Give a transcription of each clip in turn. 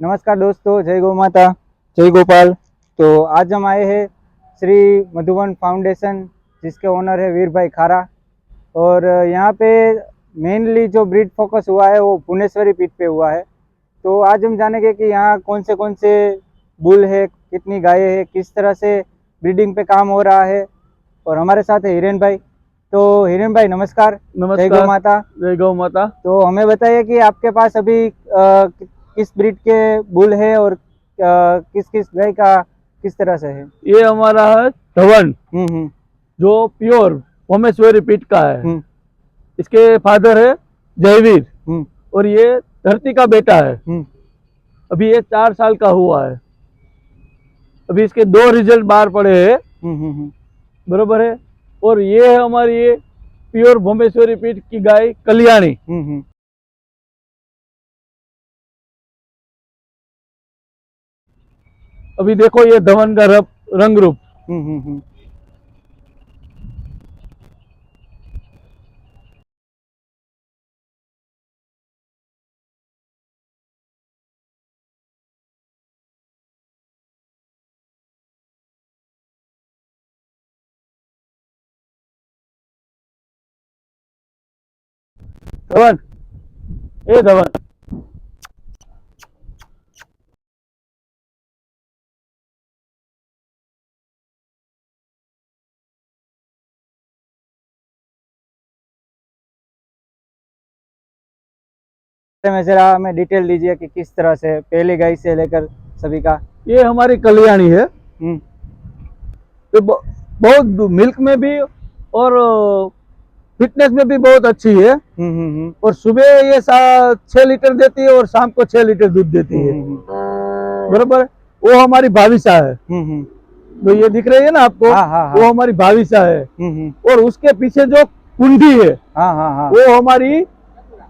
नमस्कार दोस्तों, जय गौ माता, जय गोपाल। तो आज हम आए हैं श्री मधुवन फाउंडेशन, जिसके ओनर है वीर भाई खारा। और यहाँ पे मेनली जो ब्रीड फोकस हुआ है वो भुवनेश्वरी पीठ पे हुआ है। तो आज हम जानेंगे कि यहाँ कौन से बुल है, कितनी गायें है, किस तरह से ब्रीडिंग पे काम हो रहा है। और हमारे साथ है हिरेन भाई। तो हिरेन भाई नमस्कार। जय गौ माता। जय गौ माता। तो हमें बताइए कि आपके पास अभी किस ब्रीड के बुल है और किस किस गाय का किस तरह से है। ये हमारा है धवन, हम्म। जो प्योर भोमेश्वरी पीठ का है। हम्म इसके फादर है जयवीर हम्म और ये धरती का बेटा है। हम्म अभी ये 4 साल का हुआ है। अभी इसके 2 रिजल्ट बाहर पड़े हैं। बरोबर है। और ये है हमारी ये प्योर भोमेश्वरी पीठ की गाय कल्याणी। अभी देखो ये धवन का रंग रूप। धवन, ए धवन। में जरा हमें डिटेल दीजिए कि किस तरह से पहली गाय से लेकर सभी का। ये हमारी कल्याणी है। हम्म ये बहुत मिल्क में भी और फिटनेस में भी बहुत अच्छी है। और सुबह ये 6 लीटर देती है और शाम को 6 लीटर दूध देती है। बरोबर। वो हमारी भाविसा है। तो ये दिख रही है ना आपको। हाँ। वो हमारी भाविसा है। और उसके पीछे जो कुंडी है वो हमारी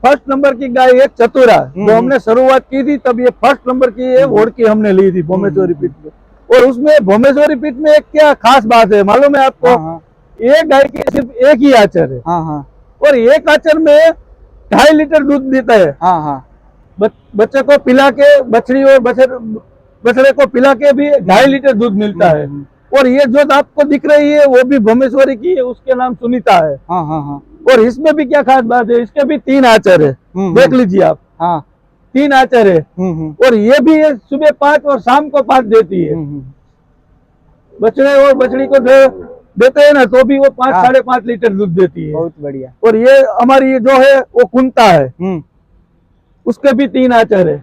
फर्स्ट नंबर की गाय है चतुरा। जो हमने शुरुआत की थी तब ये फर्स्ट नंबर की है वोट की हमने ली थी भोमेश्वरी पीठ में। और उसमें भोमेश्वरी पीठ में एक क्या खास बात है मालूम है आपको। एक गाय की सिर्फ एक ही आचर है। और एक आचर में 2.5 लीटर दूध देता है। बच्चे को पिला के, बछड़ी और बछड़े को पिला के भी 2.5 लीटर दूध मिलता है। और ये जो आपको दिख रही है वो भी भोमेश्वरी की है, उसके नाम सुनीता है। और इसमें भी क्या खास बात है, इसके भी 3 आचर है। देख लीजिए आप। 3 आचर है। और ये भी सुबह 5 और शाम को 5 देती है। बछड़े और बछड़ी को देते हैं ना तो भी वो 5-5.5 लीटर दूध देती है। बहुत बढ़िया। और ये हमारी जो है वो कुंता है। उसके भी 3 आचर है।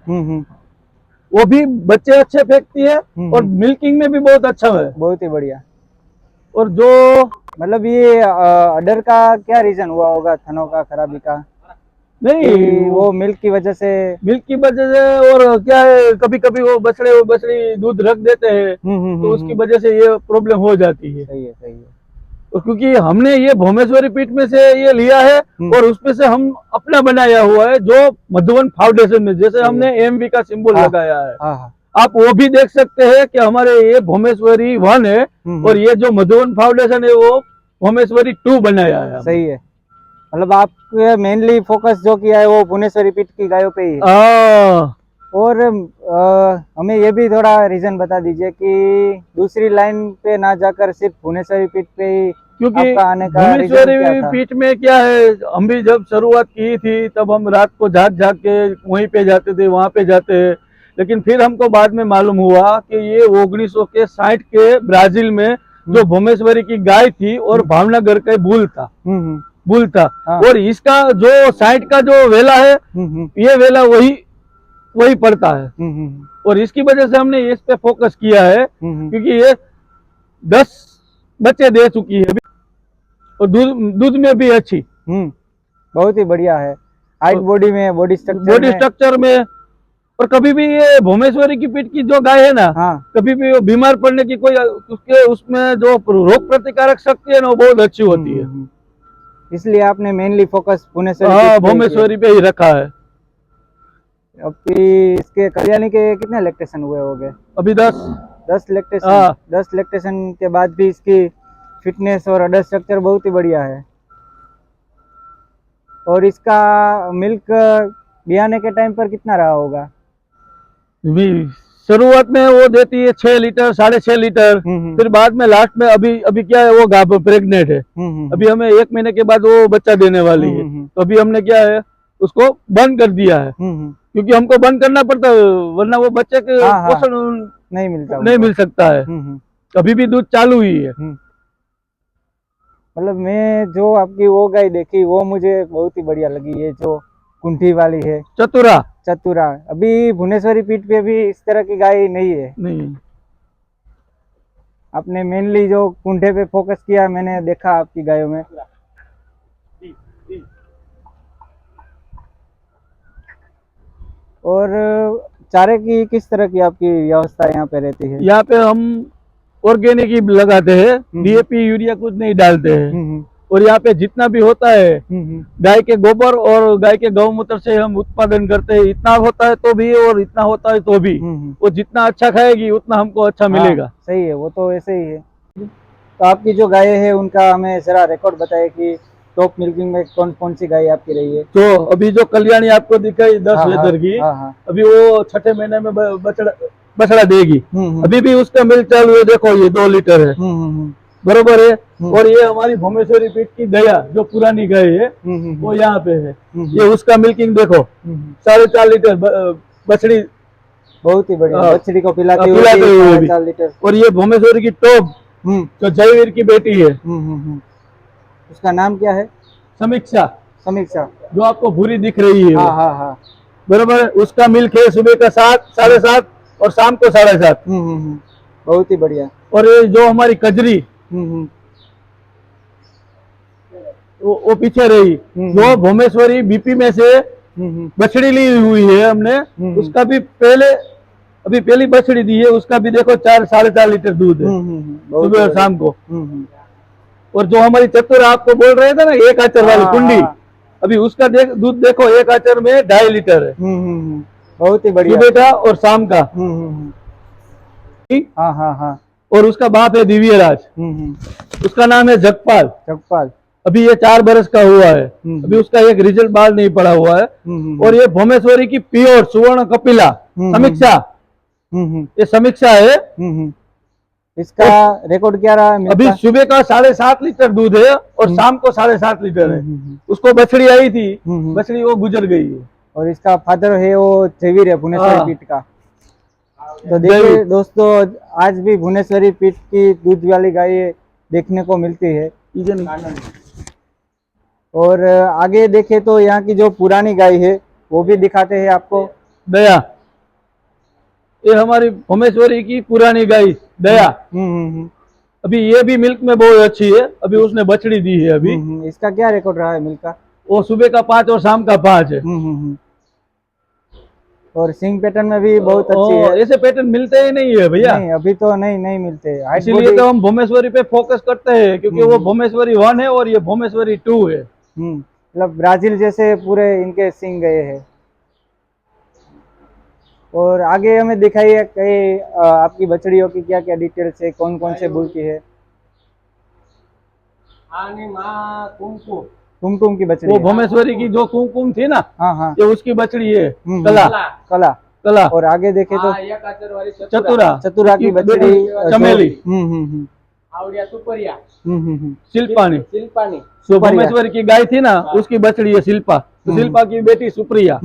वो भी बच्चे अच्छे फेंकती है और मिल्किंग में भी बहुत अच्छा है। बहुत ही बढ़िया। और जो मतलब ये अडर का क्या रीजन हुआ होगा, थनों का खराबी का? नहीं, वो मिल्क की वजह से। और क्या है, कभी कभी वो बछड़ी दूध रख देते हैं तो उसकी वजह से ये प्रॉब्लम हो जाती है। सही है। और क्योंकि हमने ये भोमेश्वरी पीठ में से ये लिया है और उसमें से हम अपना बनाया हुआ है जो मधुवन फाउंडेशन में, जैसे हमने एमवी का सिंबल लगाया है। आप वो भी देख सकते हैं कि हमारे ये भोमेश्वरी 1 है और ये जो मधुवन फाउंडेशन है वो भोमेश्वरी 2 बनाया है। सही है। मतलब आप मेनली फोकस जो किया है वो भुवनेश्वरी पीठ की गायों पे ही है। और हमें ये भी थोड़ा रीजन बता दीजिए कि दूसरी लाइन पे ना जाकर सिर्फ भुवनेश्वरी पीठ पे ही क्योंकि आपका आने का भुवनेश्वरी पीठ में क्या है, हम भी जब शुरुआत की थी तब हम रात को झाँक के वहीं पे जाते थे, वहां पे जाते हैं। लेकिन फिर हमको बाद में मालूम हुआ कि ये 1960 के ब्राजील में जो भोमेश्वरी की गाय थी और भावनगर का बुल था। और इसका जो साइड का जो वेला है ये वेला वही पड़ता है। और इसकी वजह से हमने इस पे फोकस किया है क्योंकि ये 10 बच्चे दे चुकी है और दूध में भी अच्छी। बहुत ही बढ़िया है। हाइट बॉडी में, बॉडी स्ट्रक्चर में। और कभी भी ये भोमेश्वरी की पीठ की जो गाय है ना, कभी भी वो बीमार पड़ने की कोई उसमें जो रोग प्रतिकारक शक्ति है ना वो बहुत अच्छी होती है। इसलिए आपने मेनली फोकस भोमेश्वरी पे ही रखा है। अभी इसके कल्याणी के कितने लैक्टेशन हुए होंगे? अभी 10 लैक्टेशन। 10 लैक्टेशन के बाद भी इसकी फिटनेस और अडर स्ट्रक्चर बहुत ही बढ़िया है। और इसका मिल्क ब्याने के टाइम पर कितना रहा होगा? भी शुरुआत में वो देती है 6 लीटर 6.5 लीटर, फिर बाद में लास्ट में अभी अभी क्या है, वो गाभ प्रेग्नेंट है। अभी हमें 1 महीने के बाद वो बच्चा देने वाली है, तो अभी हमने क्या है, उसको बंद कर दिया है, क्योंकि हमको बंद करना पड़ता है, वरना वो बच्चे के पोषण नहीं मिल सकता है। अभी भी दूध चालू ही है। मतलब मैं जो आपकी वो गाय देखी वो मुझे बहुत ही बढ़िया लगी, ये जो कुंठी वाली है, चतुरा। चतुरा। अभी भुवनेश्वरी पीठ पे भी इस तरह की गाय नहीं है। नहीं, आपने मेनली जो कुंठे पे फोकस किया, मैंने देखा आपकी गायों में। और चारे की किस तरह की आपकी व्यवस्था यहाँ पे रहती है? यहाँ पे हम ऑर्गेनिक ही लगाते हैं, डीएपी यूरिया कुछ नहीं डालते हैं। और यहाँ पे जितना भी होता है गाय के गोबर और गाय के गौमूत्र से हम उत्पादन करते हैं। इतना होता है तो भी और इतना होता है तो भी, वो जितना अच्छा खाएगी उतना हमको अच्छा मिलेगा। सही है, वो तो ऐसे ही है। तो आपकी जो गाय है उनका हमें जरा रिकॉर्ड बताइए कि टॉप मिल्किंग में कौन कौन सी गाय आपकी रही है? तो अभी जो कल्याणी आपको दिखाई 10 लीटर की, अभी वो 6ठे महीने में बछड़ा देगी। अभी भी उसका मिल्क चालू है, देखो ये 2 लीटर है, बरोबर है। और ये हमारी भुवनेश्वरी पीठ की दया जो पुरानी गाय है वो यहाँ पे है, ये उसका मिल्किंग देखो 4.5 लीटर बछड़ी, बहुत ही बढ़िया। बछड़ी को पिलाते हुए 4.5 लीटर। और ये भुवनेश्वरी की टॉप जो जयवीर की बेटी है, उसका नाम क्या है? समीक्षा। समीक्षा, जो आपको भूरी दिख रही है, हाँ हाँ हाँ, बरोबर है। उसका मिल्क है सुबह का 7, 7:30 और शाम को 7:30। बहुत ही बढ़िया। और ये जो हमारी कजरी वो पीछे रही, जो भुवनेश्वरी बीपी में से बछड़ी ली हुई है हमने, उसका भी पहले अभी पहली बछड़ी दी है, उसका भी देखो 4, 4.5 लीटर दूध है सुबह और शाम को। और जो हमारी चतुरा आपको बोल रहे थे ना, 1 आचर वाली कुंडी, अभी उसका दूध देखो 1 आचर में 2.5 लीटर है। बहुत ही बढ़िया, सुबह का और शाम का। हाँ हाँ हाँ। और उसका बाप है दिव्यराज, उसका नाम है जगपाल। जगपाल, अभी ये 4 बरस का हुआ है, अभी उसका एक रिजल्ट बाल नहीं पड़ा हुआ है। और ये भुवनेश्वरी की प्योर सुवर्ण कपिला समीक्षा, ये समीक्षा है। इसका रिकॉर्ड क्या रहा है? अभी सुबह का 7.5 लीटर दूध है और शाम को 7.5 लीटर है। उसको बछड़ी आई थी, बछड़ी वो गुजर गई है। और इसका फादर है वो जयवीर है, भुवनेश्वरी पीठ का। तो देखिए दोस्तों, आज भी भुवनेश्वरी पीठ की दूध वाली गाय देखने को मिलती है। और आगे देखे तो यहाँ की जो पुरानी गाय है वो भी दिखाते हैं आपको। दया, ये हमारी भुवनेश्वरी की पुरानी गाय दया। अभी ये भी मिल्क में बहुत अच्छी है, अभी उसने बछड़ी दी है अभी। इसका क्या रिकॉर्ड रहा है मिल्क का? वो सुबह का 5 और शाम का 5 है। और सिंग पैटर्न में भी बहुत अच्छी है। ऐसे पैटर्न मिलते ही नहीं है भैया। नहीं, अभी तो नहीं मिलते। इसीलिए तो हम भुवनेश्वरी पे फोकस करते हैं, क्योंकि वो भुवनेश्वरी 1 है और ये भुवनेश्वरी 2 है। मतलब ब्राजील जैसे पूरे इनके सिंग गए हैं। और आगे हमें दिखाइए कई आपकी बछड़ियों की क्या क्या डिटेल्स है, कौन कौन से बुल की है? कुमकुम की बछड़ी, वो भुवनेश्वरी की जो कुमकुम थी ना, हाँ हाँ, ये उसकी बछड़ी है कला। कला, कला। और आगे देखे तो चतुरा, चतुरा की बछड़ी चमेली, शिल्पानी, शिल्पानी। जो भुवनेश्वरी की गाय थी ना, उसकी बछड़ी है शिल्पा, तो शिल्पा की बेटी सुप्रिया।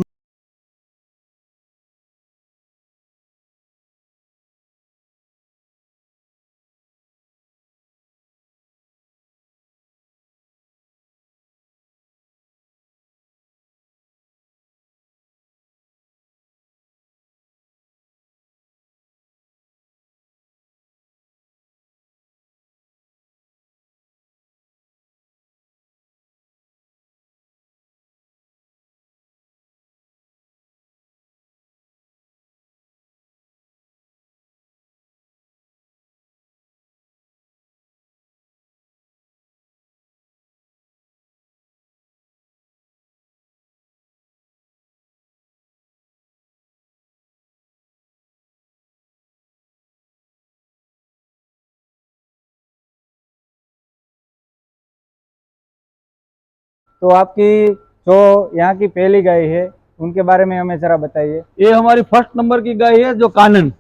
तो आपकी जो यहाँ की पहली गाय है उनके बारे में हमें जरा बताइए। ये हमारी फर्स्ट नंबर की गाय है जो कानन,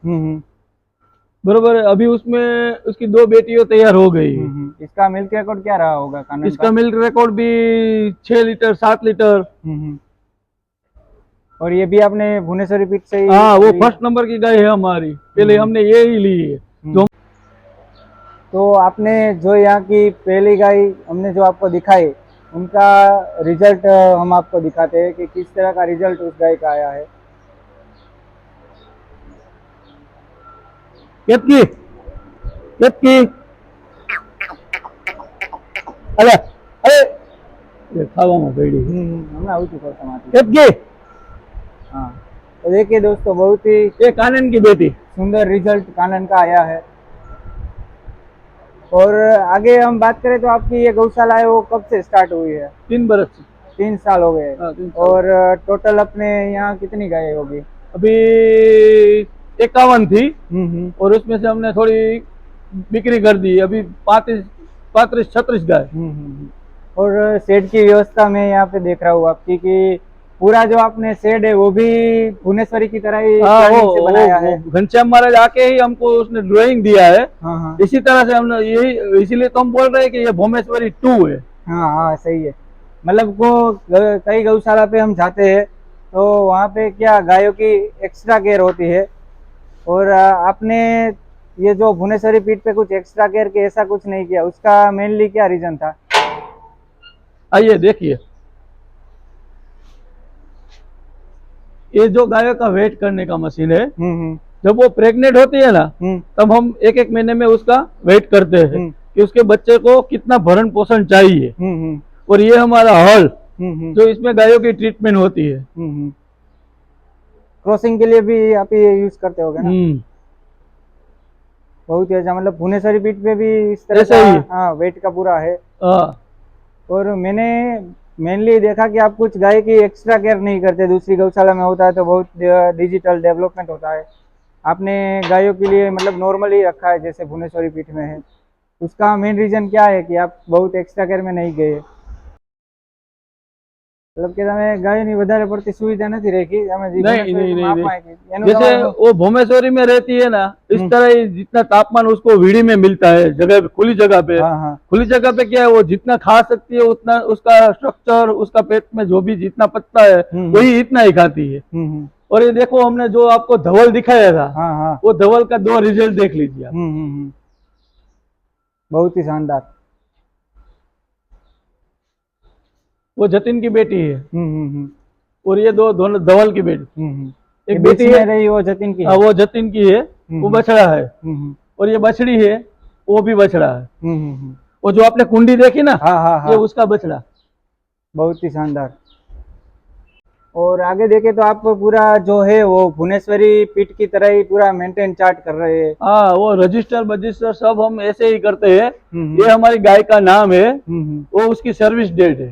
बरोबर है। अभी उसमें उसकी 2 बेटियों तैयार हो गई। इसका मिल्क रिकॉर्ड क्या रहा होगा कानन इसका मिल्क रिकॉर्ड भी 6 लीटर 7 लीटर। और ये भी आपने भुवनेश्वरी पीठ से ही? हाँ, वो फर्स्ट नंबर की गाय है हमारी, पहले हमने ये ही ली है। तो आपने जो यहाँ की पहली गाय हमने जो आपको दिखाई, उनका रिजल्ट हम आपको दिखाते हैं कि किस तरह का रिजल्ट उस गाय का आया है। केतकी केतकी अरे अरे ખાવામાં પડી હમણાં આવું છું તમારી કેતકી। हाँ, तो देखिए दोस्तों, बहुत ही ये कानन की बेटी, सुंदर रिजल्ट कानन का आया है। और आगे हम बात करें तो आपकी ये गौशाला है वो कब से स्टार्ट हुई है? 3 बरस से। 3 साल हो गए। हाँ, 3 साल। और टोटल अपने यहाँ कितनी गाय होगी? अभी 51 थी और उसमें से हमने थोड़ी बिक्री कर दी। अभी 35-36 गाय। और शेड की व्यवस्था में यहाँ पे देख रहा हूँ आपकी कि पूरा जो आपने शेड है वो भी भुवनेश्वरी की तरह ही प्लानिंग से बनाया है। घनश्याम महाराज आके ही हमको उसने ड्राइंग दिया है। हाँ। इसी तरह से हमने यही, इसीलिए तो हम बोल रहे हैं कि ये भुवनेश्वरी 2 है। हाँ, सही है। मतलब को कई गौशाला पे हम जाते हैं तो वहाँ पे क्या गायों की एक्स्ट्रा केयर होती है, और आपने ये जो भुवनेश्वरी पीठ पे कुछ एक्स्ट्रा केयर के ऐसा कुछ नहीं किया, उसका मेनली क्या रीजन था? आइए देखिए, ये जो गायों का वेट करने का मशीन है, जब वो प्रेग्नेंट होती है ना, तब हम 1-1 महीने में उसका वेट करते हैं कि उसके बच्चे को कितना भरण पोषण चाहिए। और ये हमारा हल जो इसमें गायों की ट्रीटमेंट होती है। क्रॉसिंग के लिए भी आप ये यूज करते होगे ना? बहुत ही अच्छा। मतलब भुवनेश्वरी पीठ पे भी इस तरह का हाँ वेट का पूरा है। और मैंने मेनली देखा कि आप कुछ गाय की एक्स्ट्रा केयर नहीं करते, दूसरी गौशाला में होता है तो बहुत डिजिटल डेवलपमेंट होता है। आपने गायों के लिए मतलब नॉर्मल ही रखा है जैसे भुवनेश्वरी पीठ में है। उसका मेन रीजन क्या है कि आप बहुत एक्स्ट्रा केयर में नहीं गए? मतलब कि તમે ગાયની વધારે પડતી સુવિધા નથી રાખી તમે? नहीं, जैसे वो भुवनेश्वरी में रहती है ना, इस तरह ही जितना तापमान उसको वीड़ी में मिलता है, जगह खुली जगह पे। खुली जगह पे क्या है, वो जितना खा सकती है उतना उसका स्ट्रक्चर, उसका पेट में जो भी जितना पत्ता है वही इतना ही खाती है। और ये देखो, हमने जो आपको धवल दिखाया था, वो धवल का 2 रिजल्ट देख लीजिए आप। बहुत ही शानदार। वो जतिन की बेटी है और ये दोनों धवल की बेटी। एक बेटी है रही वो जतिन की। वो जतिन की है, वो बछड़ा है। और ये बछड़ी है, वो भी बछड़ा है। वो जो आपने कुंडी देखी ना, ये उसका बछड़ा। बहुत ही शानदार। और आगे देखे तो आप पूरा जो है वो भुवनेश्वरी पीठ की तरह ही पूरा मेंटेन चार्ट कर रहे हैं। हाँ, वो रजिस्टर सब हम ऐसे ही करते हैं। ये हमारी गाय का नाम है, वो उसकी सर्विस डेट है,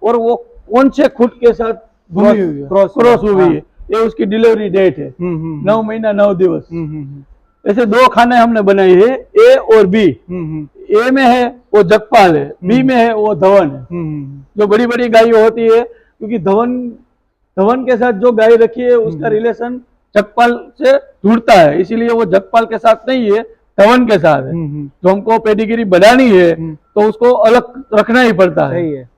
और वो कौन से खुद के साथ क्रॉस हुई है, ये उसकी डिलीवरी डेट है। 9 महीना 9 दिवस। ऐसे 2 खाने हमने बनाए हैं, ए और बी। ए में है वो जगपाल है, बी में है वो धवन है। जो बड़ी बड़ी गाय होती है, क्योंकि धवन के साथ जो गाय रखी है उसका रिलेशन जगपाल से जुड़ता है, इसीलिए वो जगपाल के साथ नहीं है, धवन के साथ है। जो हमको पेडिग्री बनानी है तो उसको अलग रखना ही पड़ता है। सही है।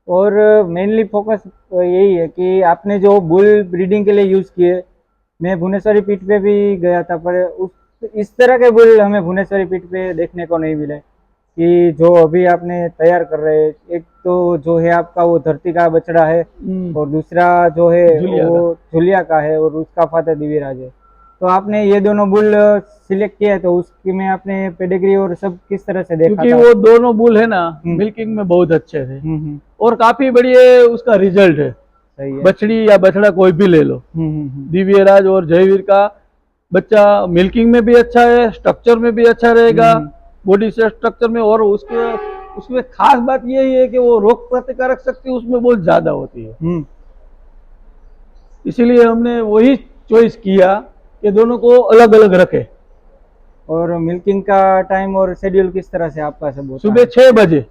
और मेनली फोकस यही है कि आपने जो बुल ब्रीडिंग के लिए यूज किए, मैं भुवनेश्वरी पीठ पे भी गया था, पर इस तरह के बुल हमें भुवनेश्वरी पीठ पे देखने को नहीं मिले कि जो अभी आपने तैयार कर रहे हैं। एक तो जो है आपका वो धरती का बछड़ा है, और दूसरा जो है वो झुलिया का है, और उसका फादर दिव्यराज है। तो आपने ये दोनों बुल सिलेक्ट किया है, तो उसकी में आपने पेडिग्री और सब किस तरह से देखा? क्योंकि वो दोनों बुल है ना, मिल्किंग में बहुत अच्छे थे और काफी बढ़िया उसका रिजल्ट है। सही है। बछड़ी या बछड़ा कोई भी ले लो, दिव्यराज और जयवीर का बच्चा मिल्किंग में भी अच्छा है, स्ट्रक्चर में भी अच्छा रहेगा, बॉडी से स्ट्रक्चर में। और उसमें खास बात यही है कि वो रोग प्रतिकारक शक्ति उसमें बहुत ज्यादा होती है। इसीलिए हमने वही चॉइस किया कि दोनों को अलग अलग रखे। और मिल्किंग का टाइम और शेड्यूल किस तरह से आपका सब होता है? सुबह 6 बजे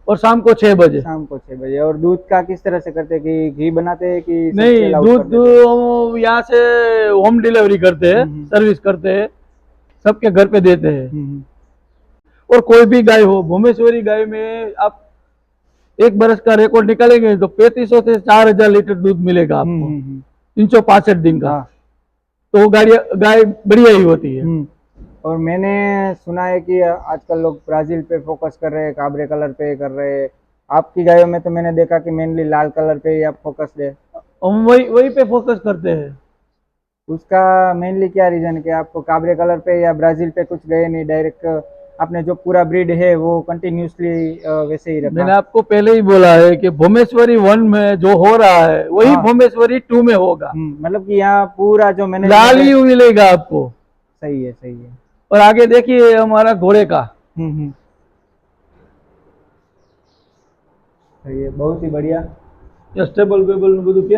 और शाम को 6 बजे। शाम को 6 बजे। और दूध का किस तरह से करते हैं, कि घी बनाते हैं कि नहीं, सबके अलाउड दूध कर देते हैं? हम यहाँ से होम डिलीवरी करते हैं, सर्विस करते हैं, सबके घर पे देते हैं। और कोई भी गाय हो, भुवनेश्वरी गाय में आप 1 बरस का रिकॉर्ड निकालेंगे तो 3500 से 4000 लीटर दूध मिलेगा आपको 365 दिन का। तो गाय बढ़िया ही होती है। और मैंने सुना है कि आजकल लोग ब्राजील पे फोकस कर रहे हैं, काबरे कलर पे कर रहे हैं। आपकी गायों में तो मैंने देखा कि मेनली लाल कलर पे ही आप फोकस है। हम वही पे फोकस करते हैं। उसका मेनली क्या रीजन है कि आपको काबरे कलर पे या ब्राजील पे कुछ गए नहीं, डायरेक्ट आपने जो पूरा ब्रीड है वो कंटिन्यूसली वैसे ही रखा? मैंने आपको पहले ही बोला है कि भुवनेश्वरी 1 में जो हो रहा है वही भुवनेश्वरी 2 में होगा। मतलब कि यहाँ पूरा जो मैंने लाल ही मिलेगा आपको। सही है, सही है। और आगे देखिए हमारा घोड़े का। सही है, बहुत ही बढ़िया। स्टेबल वेबल में બધું કે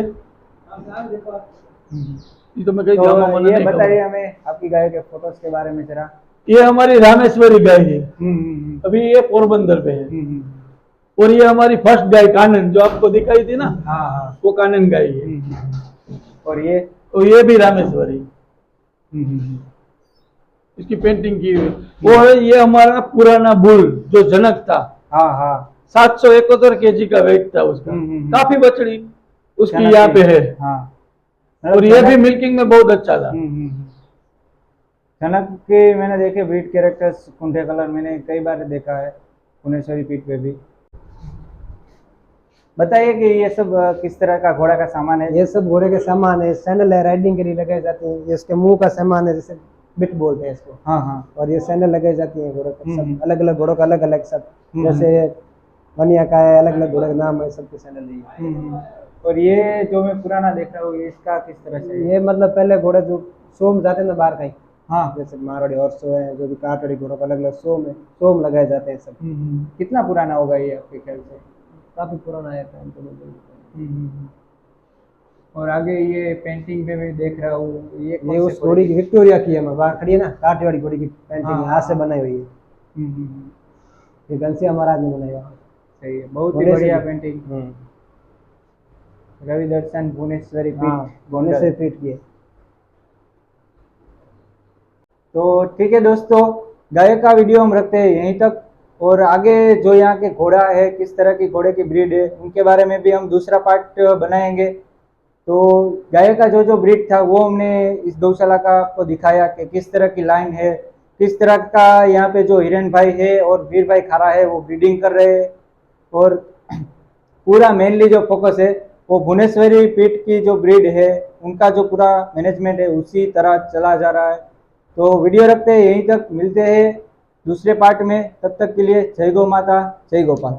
ये तो मैं कहीं जामा तो ये बताइए हमें आपकी गाय के फोटोज के बारे में जरा। ये हमारी रामेश्वरी गाय है, अभी ये पोरबंदर पे है। और ये हमारी फर्स्ट गाय कानन जो आपको दिखाई थी ना, हाँ, वो कानन गाय है। और ये भी रामेश्वरी, इसकी पेंटिंग की हुई। वो है ये हमारा पुराना बुल जो जनक था। हाँ हाँ, 771 केजी का वेट था उसका। काफी बछड़ी उसकी यहाँ पे है। हाँ। और ये भी मिल्किंग में बहुत अच्छा था। जनक के मैंने देखे ब्रीड कैरेक्टर्स, कुंठे कलर मैंने कई बार देखा है भुवनेश्वरी पीठ पे भी। बताइए कि ये सब किस तरह का घोड़ा का सामान है? ये सब घोड़े के सामान है, सैंडल है, राइडिंग के लिए लगाए जाते हैं। ये इसके मुंह का सामान है, जैसे बिट बोलते हैं इसको। हाँ हाँ। और ये सैंडल लगाई जाती है घोड़े को, सब अलग अलग घोड़ों का अलग अलग सब, जैसे वनिया का है, अलग अलग घोड़े का नाम है, सबके सैंडल है। और ये जो मैं पुराना देख रहा हूँ इसका किस तरह से? ये मतलब पहले घोड़े जो शो में जाते हैं ना बाहर कहीं, हाँ, जैसे मारवाड़ी और शो है, जो भी काठवाड़ी घोड़ों का अलग अलग शो में लगाए जाते हैं सब। कितना पुराना होगा ये आपके ख्याल से? काफी पुराना है टाइम तो। और आगे ये पेंटिंग पे भी देख रहा हूँ, ये उस घोड़ी की विक्टोरिया की है, बाहर खड़ी है ना, काठवाड़ी घोड़ी की पेंटिंग हाथ से बनाई हुई है। ये घनश्याम महाराज ने बनाई है। सही है, बहुत ही बढ़िया पेंटिंग। रवि दर्शन भुवनेश्वरी पीठ, भुवनेश्वरी पीठ की है। तो ठीक है दोस्तों, गाय का वीडियो हम रखते हैं यहीं तक। और आगे जो यहाँ के घोड़ा है, किस तरह की घोड़े की ब्रीड है, उनके बारे में भी हम दूसरा पार्ट बनाएंगे। तो गाय का जो ब्रीड था वो हमने इस गौशाला का आपको दिखाया कि किस तरह की लाइन है, किस तरह का यहाँ पे जो हिरेन भाई है और वीर भाई खारा है वो ब्रीडिंग कर रहे हैं। और पूरा मेनली जो फोकस है वो भुवनेश्वरी पीठ की जो ब्रीड है उनका जो पूरा मैनेजमेंट है उसी तरह चला जा रहा है। तो वीडियो रखते हैं यहीं तक, मिलते हैं दूसरे पार्ट में। तब तक के लिए जय गौ माता, जय गोपाल।